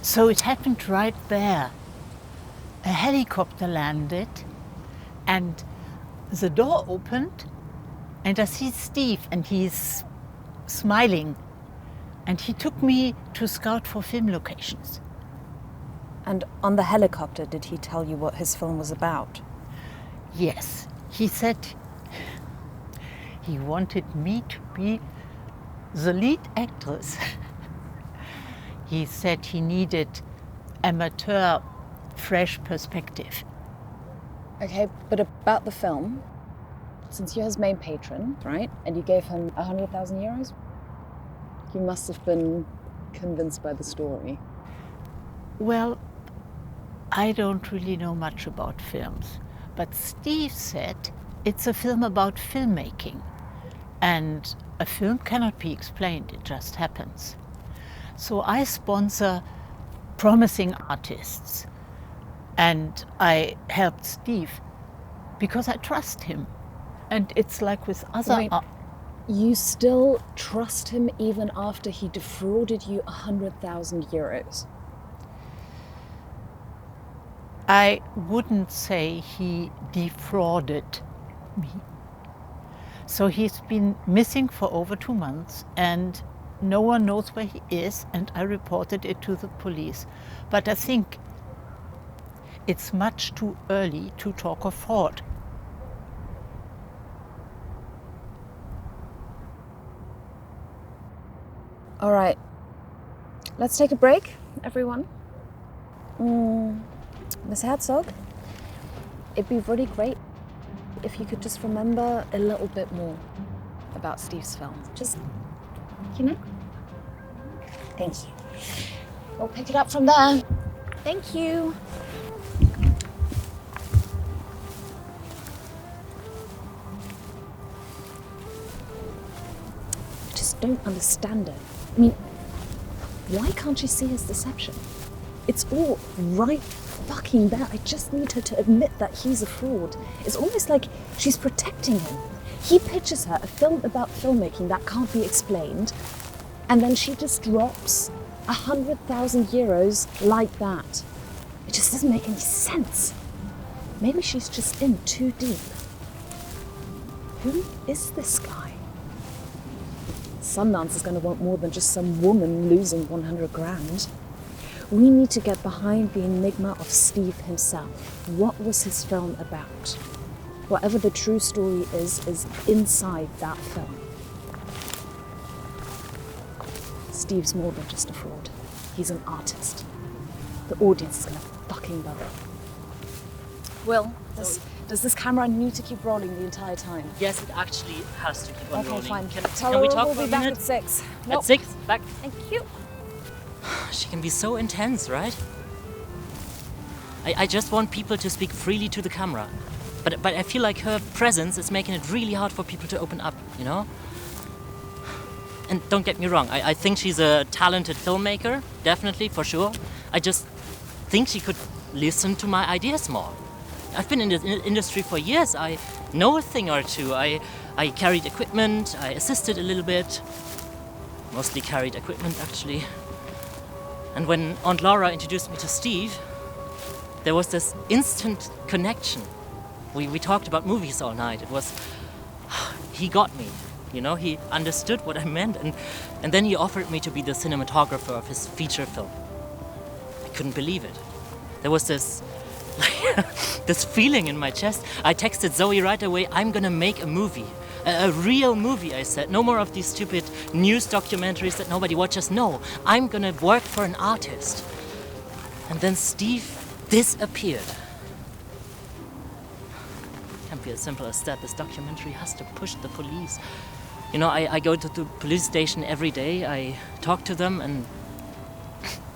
So it happened right there. A helicopter landed and the door opened and I see Steve and he's smiling. And he took me to scout for film locations. And on the helicopter, did he tell you what his film was about? Yes, he said he wanted me to be the lead actress. He said he needed amateur, fresh perspective. Okay, but about the film, since you're his main patron, right, and you gave him 100,000 euros, you must have been convinced by the story. Well, I don't really know much about films, but Steve said it's a film about filmmaking. And a film cannot be explained, it just happens. So I sponsor promising artists. And I helped Steve because I trust him. And it's like with other... You still trust him even after he defrauded you 100,000 euros? I wouldn't say he defrauded me. So he's been missing for over 2 months and no one knows where he is, and I reported it to the police. But I think it's much too early to talk of fraud. All right, let's take a break, everyone. Miss Herzog, it'd be really great if you could just remember a little bit more about Steve's film. Just, Thank you. We'll pick it up from there. Thank you. I just don't understand it. I mean, why can't she see his deception? It's all right fucking there. I just need her to admit that he's a fraud. It's almost like she's protecting him. He pitches her a film about filmmaking that can't be explained, and then she just drops 100,000 euros like that. It just doesn't make any sense. Maybe she's just in too deep. Who is this guy? Sundance is going to want more than just some woman losing 100 grand. We need to get behind the enigma of Steve himself. What was his film about? Whatever the true story is inside that film. Steve's more than just a fraud. He's an artist. The audience is going to fucking love it. Will, does this camera need to keep rolling the entire time? Yes, it actually has to keep on rolling. Okay, fine. Can we talk we'll for be a back minute? at 6. Nope. At 6? Back? Thank you. She can be so intense, right? I just want people to speak freely to the camera. But I feel like her presence is making it really hard for people to open up, you know? And don't get me wrong, I think she's a talented filmmaker, definitely, for sure. I just think she could listen to my ideas more. I've been in this industry for years. I know a thing or two. I carried equipment, I assisted a little bit. Mostly carried equipment, actually. And when Aunt Laura introduced me to Steve, there was this instant connection. We talked about movies all night. It was... He got me, you know? He understood what I meant, and then he offered me to be the cinematographer of his feature film. I couldn't believe it. There was this... this feeling in my chest. I texted Zoe right away, I'm gonna make a movie. A real movie, I said. No more of these stupid news documentaries that nobody watches. No, I'm gonna work for an artist. And then Steve disappeared. Can't be as simple as that. This documentary has to push the police. You know, I go to the police station every day. I talk to them and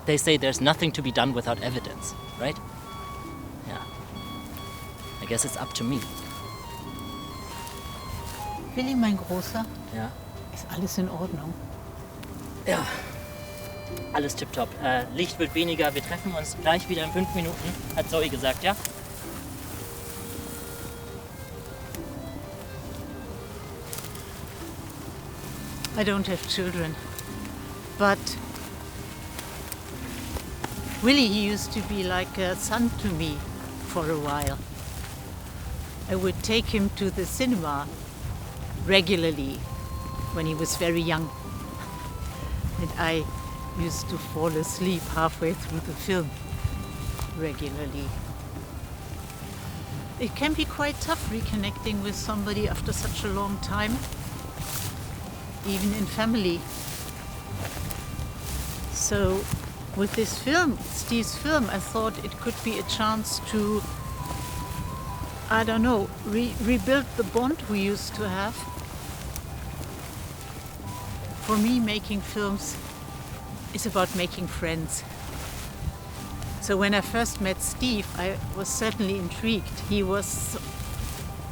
they say there's nothing to be done without evidence, right? Yeah. I guess it's up to me. Willi, mein Großer, Ja? ist alles in Ordnung? Ja. Alles tipptopp. Licht wird weniger. Wir treffen uns gleich wieder in 5 Minuten, hat Zoe gesagt, ja? I don't have children, but Willie, he used to be like a son to me for a while. I would take him to the cinema regularly when he was very young. And I used to fall asleep halfway through the film regularly. It can be quite tough reconnecting with somebody after such a long time, even in family. So with this film, Steve's film, I thought it could be a chance to, I don't know, rebuild the bond we used to have. For me, making films is about making friends. So when I first met Steve, I was certainly intrigued. He was,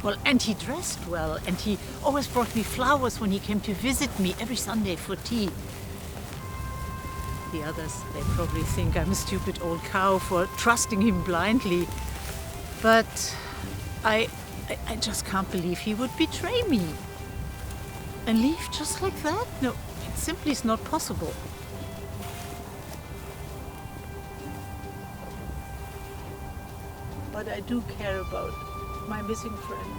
well, and he dressed well, and he always brought me flowers when he came to visit me every Sunday for tea. The others, they probably think I'm a stupid old cow for trusting him blindly. But I just can't believe he would betray me and leave just like that. No, it simply is not possible. But I do care about my missing friend.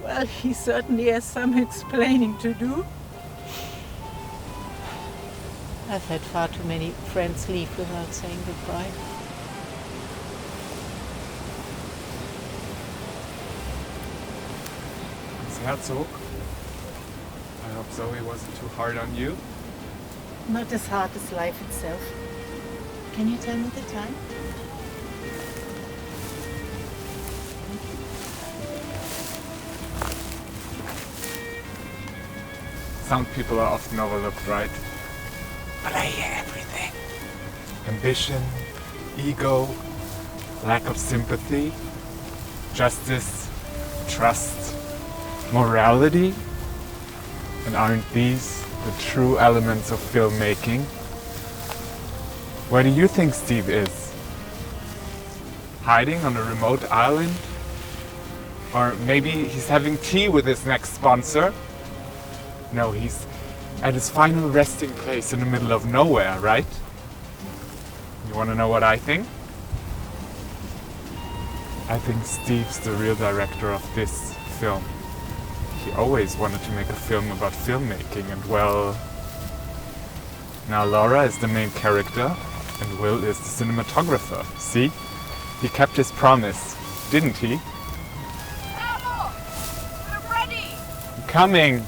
Well, he certainly has some explaining to do. I've had far too many friends leave without saying goodbye. Miss Herzog, I hope Zoe wasn't too hard on you. Not as hard as life itself. Can you tell me the time? Some people are often overlooked, right? But I hear everything. Ambition, ego, lack of sympathy, justice, trust, morality. And aren't these the true elements of filmmaking? Where do you think Steve is? Hiding on a remote island? Or maybe he's having tea with his next sponsor? No, he's at his final resting place in the middle of nowhere, right? You want to know what I think? I think Steve's the real director of this film. He always wanted to make a film about filmmaking, and well, now Laura is the main character and Will is the cinematographer. See? He kept his promise, didn't he? Bravo! We're ready! I'm coming!